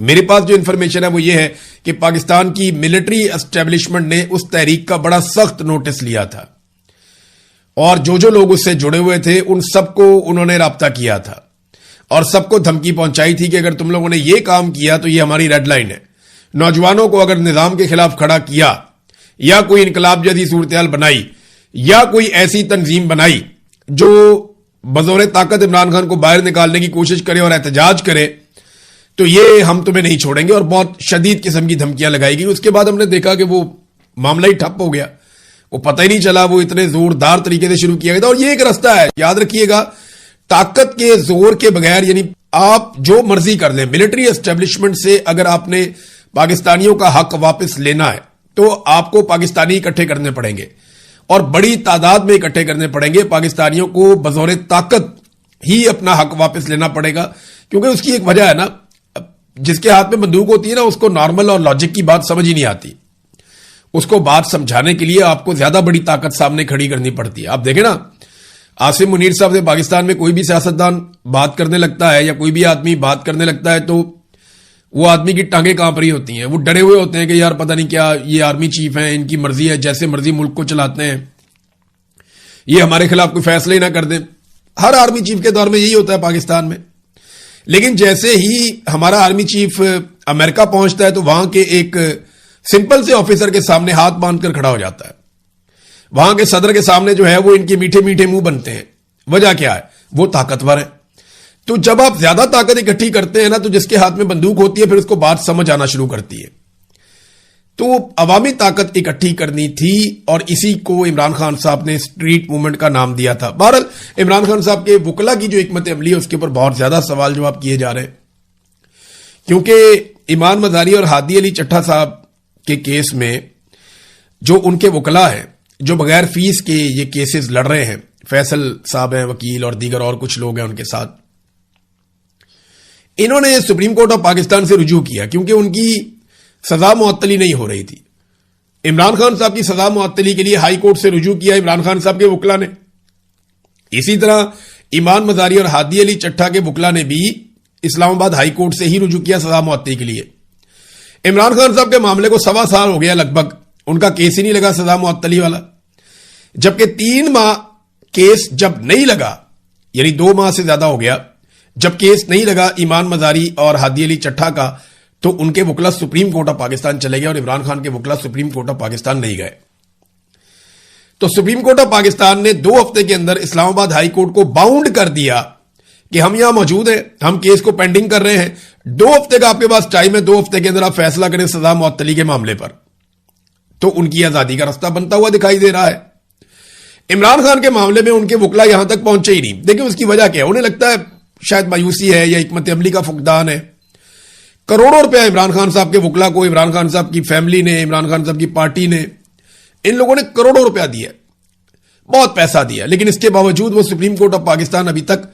میرے پاس جو انفارمیشن ہے وہ یہ ہے کہ پاکستان کی ملٹری اسٹیبلشمنٹ نے اس تحریک کا بڑا سخت نوٹس لیا تھا اور جو لوگ اس سے جڑے ہوئے تھے ان سب کو انہوں نے رابطہ کیا تھا اور سب کو دھمکی پہنچائی تھی کہ اگر تم لوگوں نے یہ کام کیا تو یہ ہماری ریڈ لائن ہے. نوجوانوں کو اگر نظام کے خلاف کھڑا کیا یا کوئی انقلاب جیسی صورتحال بنائی یا کوئی ایسی تنظیم بنائی جو بزور طاقت عمران خان کو باہر نکالنے کی کوشش کرے اور احتجاج کرے تو یہ ہم تمہیں نہیں چھوڑیں گے، اور بہت شدید قسم کی دھمکیاں لگائی گئی. اس کے بعد ہم نے دیکھا کہ وہ معاملہ ہی ٹھپ ہو گیا، وہ پتہ ہی نہیں چلا، وہ اتنے زوردار طریقے سے شروع کیا گیا تھا. اور یہ ایک رستہ ہے، یاد رکھیے گا، طاقت کے زور کے بغیر، یعنی آپ جو مرضی کر لیں، ملٹری اسٹیبلشمنٹ سے اگر آپ نے پاکستانیوں کا حق واپس لینا ہے تو آپ کو پاکستانی اکٹھے کرنے پڑیں گے اور بڑی تعداد میں اکٹھے کرنے پڑیں گے. پاکستانیوں کو بظور طاقت ہی اپنا حق واپس لینا پڑے گا، کیونکہ اس کی ایک وجہ ہے نا، جس کے ہاتھ میں بندوق ہوتی ہے نا اس کو نارمل اور لاجک کی بات سمجھ ہی نہیں آتی. اس کو بات سمجھانے کے لیے آپ کو زیادہ بڑی طاقت سامنے کھڑی کرنی پڑتی ہے. آپ دیکھیں نا، عاصم منیر صاحب سے پاکستان میں کوئی بھی سیاستدان بات کرنے لگتا ہے یا کوئی بھی آدمی بات کرنے لگتا ہے تو وہ آدمی کی ٹانگیں کانپ رہی ہوتی ہیں، وہ ڈرے ہوئے ہوتے ہیں کہ یار پتہ نہیں کیا، یہ آرمی چیف ہیں، ان کی مرضی ہے، جیسے مرضی ملک کو چلاتے ہیں، یہ ہمارے خلاف کوئی فیصلہ ہی نہ کر دیں. ہر آرمی چیف کے دور میں یہی ہوتا ہے پاکستان میں. لیکن جیسے ہی ہمارا آرمی چیف امریکہ پہنچتا ہے تو وہاں کے ایک سمپل سے آفیسر کے سامنے ہاتھ باندھ کر کھڑا ہو جاتا ہے. وہاں کے صدر کے سامنے جو ہے وہ ان کے میٹھے میٹھے منہ بنتے ہیں. وجہ کیا ہے؟ وہ طاقتور ہے. تو جب آپ زیادہ طاقت اکٹھی کرتے ہیں نا تو جس کے ہاتھ میں بندوق ہوتی ہے پھر اس کو بات سمجھ آنا شروع کرتی ہے. تو عوامی طاقت اکٹھی کرنی تھی اور اسی کو عمران خان صاحب نے اسٹریٹ موومنٹ کا نام دیا تھا. بہرحال عمران خان صاحب کے وکلا کی جو حکمت عملی ہے اس کے اوپر بہت زیادہ سوال جواب کیے جا رہے ہیں، کیونکہ ایمان مزاری اور ہادی علی چٹھا صاحب کے کیس میں جو ان کے وکلا ہیں جو بغیر فیس کے یہ کیسز لڑ رہے ہیں، فیصل صاحب ہیں وکیل اور دیگر اور کچھ لوگ ہیں ان کے ساتھ، انہوں نے سپریم کورٹ آف پاکستان سے رجوع کیا کیونکہ ان کی سزا معطلی نہیں ہو رہی تھی. عمران خان صاحب کی سزا معطلی کے لیے ہائی کورٹ سے رجوع کیا عمران خان صاحب کے وکلا نے. اسی طرح ایمان مزاری اور ہادی علی چٹھا کے وکلا نے بھی اسلام آباد ہائی کورٹ سے ہی رجوع کیا سزا معطلی کے لیے. عمران خان صاحب کے معاملے کو 1.25 سال ہو گیا لگ بھگ، ان کا کیس ہی نہیں لگا سزا معطلی والا. جبکہ 3 ماہ کیس جب نہیں لگا، یعنی 2 ماہ سے زیادہ ہو گیا جب کیس نہیں لگا ایمان مزاری اور ہادی علی چٹھا کا، تو ان کے وکلا سپریم کورٹ آف پاکستان چلے گئے اور عمران خان کے وکلا سپریم کورٹ آف پاکستان نہیں گئے. تو سپریم کورٹ آف پاکستان نے 2 ہفتے کے اندر اسلام آباد ہائی کورٹ کو باؤنڈ کر دیا کہ ہم یہاں موجود ہیں، ہم کیس کو پینڈنگ کر رہے ہیں، 2 ہفتے کا آپ کے پاس ٹائم ہے، 2 ہفتے کے اندر آپ فیصلہ کریں سزا معطلی کے معاملے پر. تو ان کی آزادی کا رستہ بنتا ہوا دکھائی دے رہا ہے. عمران خان کے معاملے میں ان کے وکلا یہاں تک پہنچے ہی نہیں. دیکھیں اس کی وجہ کیا ہے، انہیں لگتا ہے شاید مایوسی ہے یا حکمت عملی کا فقدان ہے. کروڑوں روپے عمران خان صاحب کے وکلا کو، عمران خان صاحب کی فیملی نے، عمران خان صاحب کی پارٹی نے، ان لوگوں نے کروڑوں روپیہ دیا، بہت پیسہ دیا، لیکن اس کے باوجود وہ سپریم کورٹ آف پاکستان ابھی تک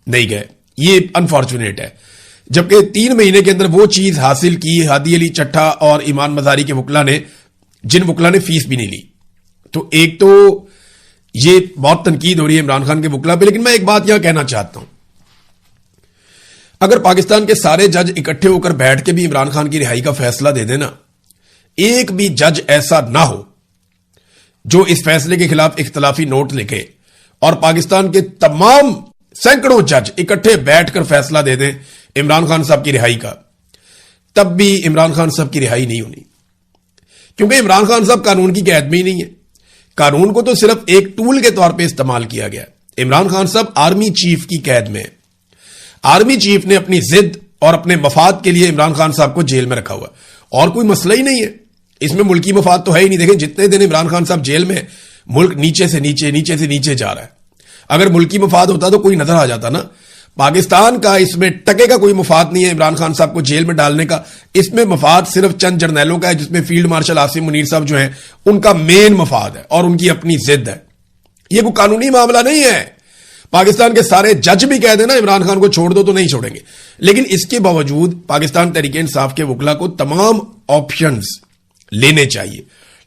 نہیں گئے. یہ انفارچونیٹ ہے. جبکہ 3 مہینے کے اندر وہ چیز حاصل کی ہادی علی چٹھا اور ایمان مزاری کے وکلا نے جن وکلا نے فیس بھی نہیں لی. تو ایک تو یہ بہت تنقید ہو رہی ہے عمران خان کے وکلا پہ. لیکن میں ایک بات یہاں کہنا چاہتا ہوں، اگر پاکستان کے سارے جج اکٹھے ہو کر بیٹھ کے بھی عمران خان کی رہائی کا فیصلہ دے دینا، ایک بھی جج ایسا نہ ہو جو اس فیصلے کے خلاف اختلافی نوٹ لکھے اور پاکستان کے تمام سینکڑوں جج اکٹھے بیٹھ کر فیصلہ دے دیں عمران خان صاحب کی رہائی کا، تب بھی عمران خان صاحب کی رہائی نہیں ہونی. کیونکہ عمران خان صاحب قانون کی قید میں ہی نہیں ہے. قانون کو تو صرف ایک ٹول کے طور پہ استعمال کیا گیا. عمران خان صاحب آرمی چیف کی قید میں ہے. آرمی چیف نے اپنی ضد اور اپنے مفاد کے لیے عمران خان صاحب کو جیل میں رکھا ہوا، اور کوئی مسئلہ ہی نہیں ہے اس میں، ملکی مفاد تو ہے ہی نہیں. دیکھیں جتنے دن عمران خان صاحب جیل میں، ملک نیچے سے نیچے جا رہا ہے. اگر ملکی مفاد ہوتا تو کوئی نظر آ جاتا نا. پاکستان کا اس میں ٹکے کا کوئی مفاد نہیں ہے عمران خان صاحب کو جیل میں ڈالنے کا. اس میں مفاد صرف چند جرنیلوں کا ہے، جس میں فیلڈ مارشل عاصم منیر صاحب جو ہیں ان کا مین مفاد ہے اور ان کی اپنی ضد ہے. یہ کوئی قانونی معاملہ نہیں ہے. پاکستان کے سارے جج بھی کہہ دینا عمران خان کو چھوڑ دو تو نہیں چھوڑیں گے. لیکن اس کے باوجود پاکستان تحریک انصاف کے وکلا کو تمام آپشنز لینے چاہیے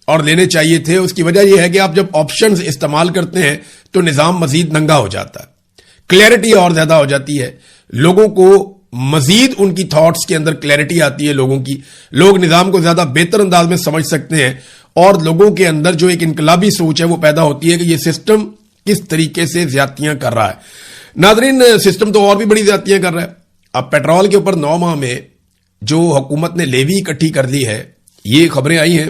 اور لینے چاہیے تھے. اس کی وجہ یہ ہے کہ آپ جب آپشنز استعمال کرتے ہیں تو نظام مزید ننگا ہو جاتا ہے، کلیئرٹی اور زیادہ ہو جاتی ہے، لوگوں کو مزید ان کی تھاٹس کے اندر کلیئرٹی آتی ہے لوگوں کی، لوگ نظام کو زیادہ بہتر انداز میں سمجھ سکتے ہیں، اور لوگوں کے اندر جو ایک انقلابی سوچ ہے وہ پیدا ہوتی ہے کہ یہ سسٹم کس طریقے سے زیادتیاں کر رہا ہے۔ ناظرین، سسٹم تو اور بھی بڑی زیادتیاں کر رہا ہے۔ اب پیٹرول کے اوپر 9 ماہ میں جو حکومت نے لیوی اکٹھی کر لی ہے، یہ خبریں آئی ہیں،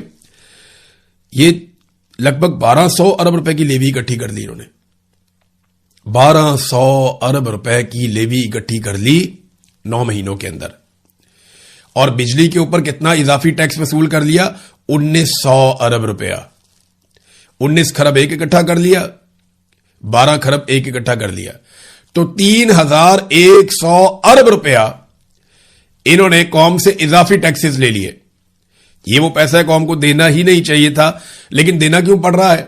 یہ لگ بھگ 1200 ارب روپے کی لیوی اکٹھی کر لی انہوں نے، 1200 ارب روپے کی لیوی اکٹھی کر لی 9 مہینوں کے اندر۔ اور بجلی کے اوپر کتنا اضافی ٹیکس وصول کر لیا؟ 1900 ارب روپیہ، 19 خرب ایک اکٹھا کر لیا، 12 خرب ایک اکٹھا کر لیا، تو 3100 ارب روپیہ انہوں نے قوم سے اضافی ٹیکسز لے لیے۔ یہ وہ پیسہ قوم کو دینا ہی نہیں چاہیے تھا، لیکن دینا کیوں پڑ رہا ہے؟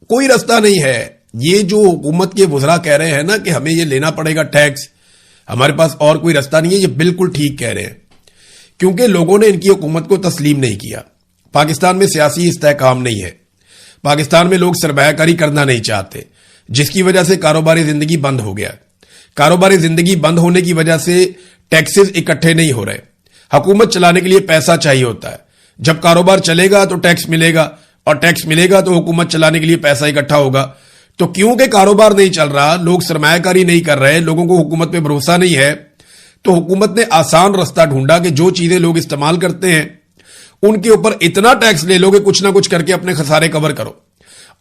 کوئی رستہ نہیں ہے۔ یہ جو حکومت کے وزراء کہہ رہے ہیں نا کہ ہمیں یہ لینا پڑے گا ٹیکس، ہمارے پاس اور کوئی رستہ نہیں ہے، یہ بالکل ٹھیک کہہ رہے ہیں، کیونکہ لوگوں نے ان کی حکومت کو تسلیم نہیں کیا۔ پاکستان میں سیاسی استحکام نہیں ہے، پاکستان میں لوگ سرمایہ کاری کرنا نہیں چاہتے، جس کی وجہ سے کاروباری زندگی بند ہو گیا۔ کاروباری زندگی بند ہونے کی وجہ سے ٹیکسز اکٹھے نہیں ہو رہے۔ حکومت چلانے کے لیے پیسہ چاہیے ہوتا ہے، جب کاروبار چلے گا تو ٹیکس ملے گا، اور ٹیکس ملے گا تو حکومت چلانے کے لیے پیسہ اکٹھا ہوگا۔ تو کیونکہ کاروبار نہیں چل رہا، لوگ سرمایہ کاری نہیں کر رہے، لوگوں کو حکومت پہ بھروسہ نہیں ہے، تو حکومت نے آسان رستہ ڈھونڈا کہ جو چیزیں لوگ استعمال کرتے ہیں ان کے اوپر اتنا ٹیکس لے لو کہ کچھ نہ کچھ کر کے اپنے خسارے کور کرو،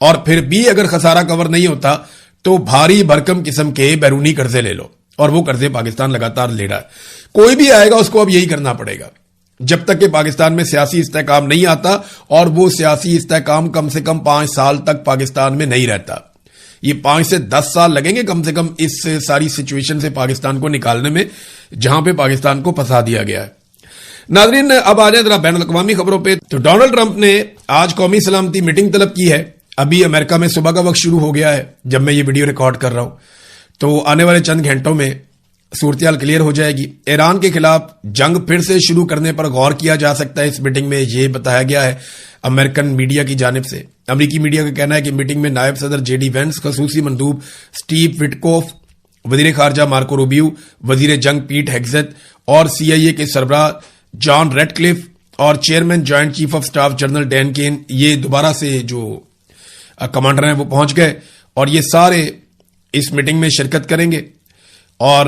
اور پھر بھی اگر خسارہ کور نہیں ہوتا تو بھاری بھرکم قسم کے بیرونی قرضے لے لو، اور وہ قرضے پاکستان لگاتار لے رہا ہے۔ کوئی بھی آئے گا اس کو اب یہی کرنا پڑے گا جب تک کہ پاکستان میں سیاسی استحکام نہیں آتا، اور وہ سیاسی استحکام کم سے کم 5 سال تک پاکستان میں نہیں رہتا۔ یہ 5 سے 10 سال لگیں گے کم سے کم اس ساری سچویشن سے پاکستان کو نکالنے میں، جہاں پہ پاکستان کو پھنسا دیا گیا ہے۔ ناظرین، اب آ جائیں ذرا بین الاقوامی خبروں پہ۔ تو ڈونلڈ ٹرمپ نے آج قومی سلامتی میٹنگ طلب کی ہے۔ ابھی امریکہ میں صبح کا وقت شروع ہو گیا ہے جب میں یہ ویڈیو ریکارڈ کر رہا ہوں، تو آنے والے چند گھنٹوں میں صورتحال کلیئر ہو جائے گی۔ ایران کے خلاف جنگ پھر سے شروع کرنے پر غور کیا جا سکتا ہے، اس میٹنگ میں یہ بتایا گیا ہے امریکن میڈیا کی جانب سے۔ امریکی میڈیا کا کہنا ہے کہ میٹنگ میں نائب صدر جے ڈی وینس، خصوصی مندوب سٹیو وٹکوف، وزیر خارجہ مارکو روبیو، وزیر جنگ پیٹ ہیگزت، اور CIA کے سربراہ جان ریڈ کلف، اور chairman joint chief of staff general Dan Caine, یہ دوبارہ سے جو کمانڈر ہیں وہ پہنچ گئے، اور یہ سارے اس میٹنگ میں شرکت کریں گے۔ اور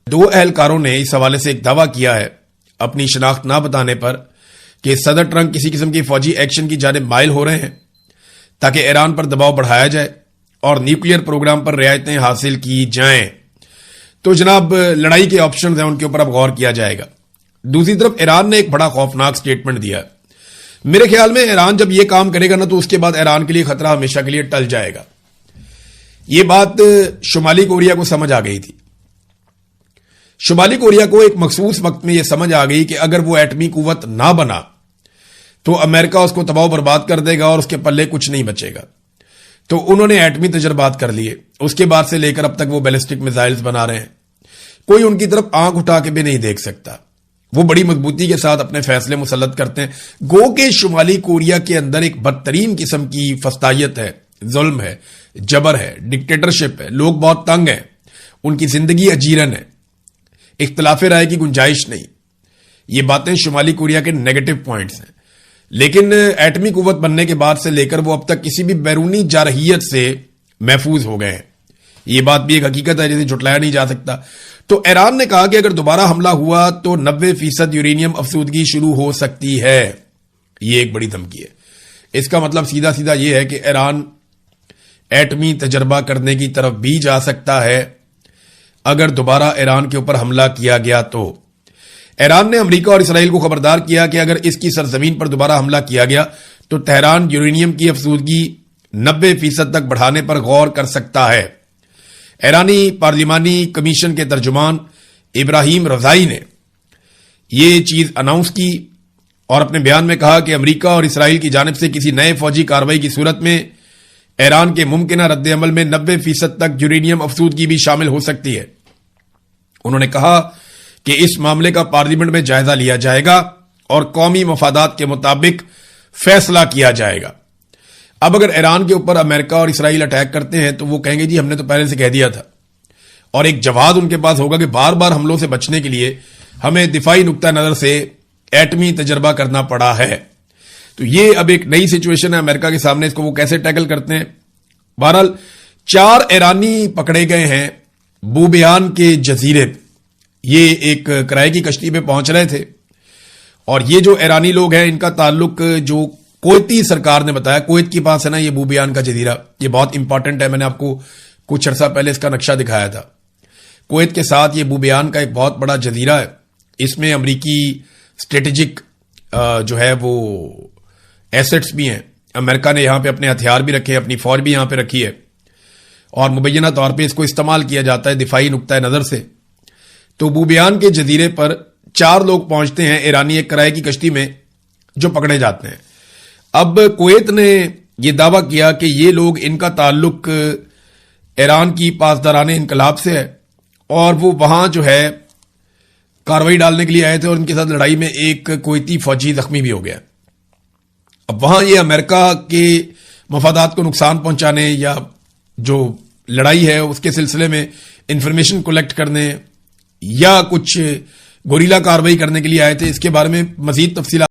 2 اہلکاروں نے اس حوالے سے ایک دعویٰ کیا ہے اپنی شناخت نہ بتانے پر کہ صدر ٹرمپ کسی قسم کی فوجی ایکشن کی جانب مائل ہو رہے ہیں تاکہ ایران پر دباؤ بڑھایا جائے اور نیوکلیئر پروگرام پر رعایتیں حاصل کی جائیں۔ تو جناب، لڑائی کے آپشنز ہیں، ان کے اوپر اب غور کیا جائے گا۔ دوسری طرف ایران نے ایک بڑا خوفناک سٹیٹمنٹ دیا ہے۔ میرے خیال میں ایران جب یہ کام کرے گا نا تو اس کے بعد ایران کے لیے خطرہ ہمیشہ کے لیے ٹل جائے گا۔ یہ بات شمالی کوریا کو سمجھ آ گئی تھی۔ شمالی کوریا کو ایک مخصوص وقت میں یہ سمجھ آ گئی کہ اگر وہ ایٹمی قوت نہ بنا تو امریکہ اس کو تباہ و برباد کر دے گا اور اس کے پلے کچھ نہیں بچے گا۔ تو انہوں نے ایٹمی تجربات کر لیے، اس کے بعد سے لے کر اب تک وہ بیلسٹک میزائلز بنا رہے ہیں۔ کوئی ان کی طرف آنکھ اٹھا کے بھی نہیں دیکھ سکتا، وہ بڑی مضبوطی کے ساتھ اپنے فیصلے مسلط کرتے ہیں۔ گو کہ شمالی کوریا کے اندر ایک بدترین قسم کی فسطائیت ہے، ظلم ہے، جبر ہے، ڈکٹیٹرشپ ہے، لوگ بہت تنگ ہیں، ان کی زندگی اجیرن ہے، اختلاف رائے کی گنجائش نہیں۔ یہ باتیں شمالی کوریا کے نیگیٹو پوائنٹس ہیں، لیکن ایٹمی قوت بننے کے بعد سے لے کر وہ اب تک کسی بھی بیرونی جارحیت سے محفوظ ہو گئے ہیں۔ یہ بات بھی ایک حقیقت ہے جسے جھٹلایا نہیں جا سکتا۔ تو ایران نے کہا کہ اگر دوبارہ حملہ ہوا تو 90% یورینیم افسودگی شروع ہو سکتی ہے۔ یہ ایک بڑی دھمکی ہے۔ اس کا مطلب سیدھا سیدھا یہ ہے کہ ایران ایٹمی تجربہ کرنے کی طرف بھی جا سکتا ہے اگر دوبارہ ایران کے اوپر حملہ کیا گیا تو۔ ایران نے امریکہ اور اسرائیل کو خبردار کیا کہ اگر اس کی سرزمین پر دوبارہ حملہ کیا گیا تو تہران یورینیم کی افزودگی 90% تک بڑھانے پر غور کر سکتا ہے۔ ایرانی پارلیمانی کمیشن کے ترجمان ابراہیم رضائی نے یہ چیز اناؤنس کی اور اپنے بیان میں کہا کہ امریکہ اور اسرائیل کی جانب سے کسی نئے فوجی کارروائی کی صورت میں ایران کے ممکنہ رد عمل میں 90% تک یورینیم افزودگی بھی شامل ہو سکتی ہے۔ انہوں نے کہا کہ اس معاملے کا پارلیمنٹ میں جائزہ لیا جائے گا اور قومی مفادات کے مطابق فیصلہ کیا جائے گا۔ اب اگر ایران کے اوپر امریکہ اور اسرائیل اٹیک کرتے ہیں تو وہ کہیں گے جی ہم نے تو پہلے سے کہہ دیا تھا، اور ایک جواب ان کے پاس ہوگا کہ بار بار حملوں سے بچنے کے لیے ہمیں دفاعی نقطہ نظر سے ایٹمی تجربہ کرنا پڑا ہے. تو یہ اب ایک نئی سچویشن ہے امریکہ کے سامنے, اس کو وہ کیسے ٹیکل کرتے ہیں. بہرحال 4 ایرانی پکڑے گئے ہیں بوبیان کے جزیرے پہ. یہ ایک کرائے کی کشتی پہ پہنچ رہے تھے, اور یہ جو ایرانی لوگ ہیں ان کا تعلق جو کویتی سرکار نے بتایا, کویت کے پاس ہے نا یہ بوبیان کا جزیرہ, یہ بہت امپورٹنٹ ہے, میں نے آپ کو کچھ عرصہ پہلے اس کا نقشہ دکھایا تھا. کویت کے ساتھ یہ بوبیان کا ایک بہت بڑا جزیرہ ہے. اس میں امریکی اسٹریٹجک جو ہے وہ ایسٹس بھی ہیں. امریکہ نے یہاں پہ اپنے ہتھیار بھی رکھے, اپنی فوج بھی یہاں پہ رکھی ہے, اور مبینہ طور پہ اس کو استعمال کیا جاتا ہے دفاعی نقطۂ نظر سے. تو بوبیان کے جزیرے پر 4 لوگ پہنچتے ہیں ایرانی ایک کرائے کی کشتی میں, جو پکڑے جاتے ہیں. اب کویت نے یہ دعویٰ کیا کہ یہ لوگ, ان کا تعلق ایران کی پاسداران انقلاب سے ہے, اور وہ وہاں جو ہے کاروائی ڈالنے کے لیے آئے تھے, اور ان کے ساتھ لڑائی میں ایک کویتی فوجی زخمی بھی ہو گیا. اب وہاں یہ امریکہ کے مفادات کو نقصان پہنچانے یا جو لڑائی ہے اس کے سلسلے میں انفارمیشن کلیکٹ کرنے یا کچھ گوریلا کاروائی کرنے کے لیے آئے تھے. اس کے بارے میں مزید تفصیلات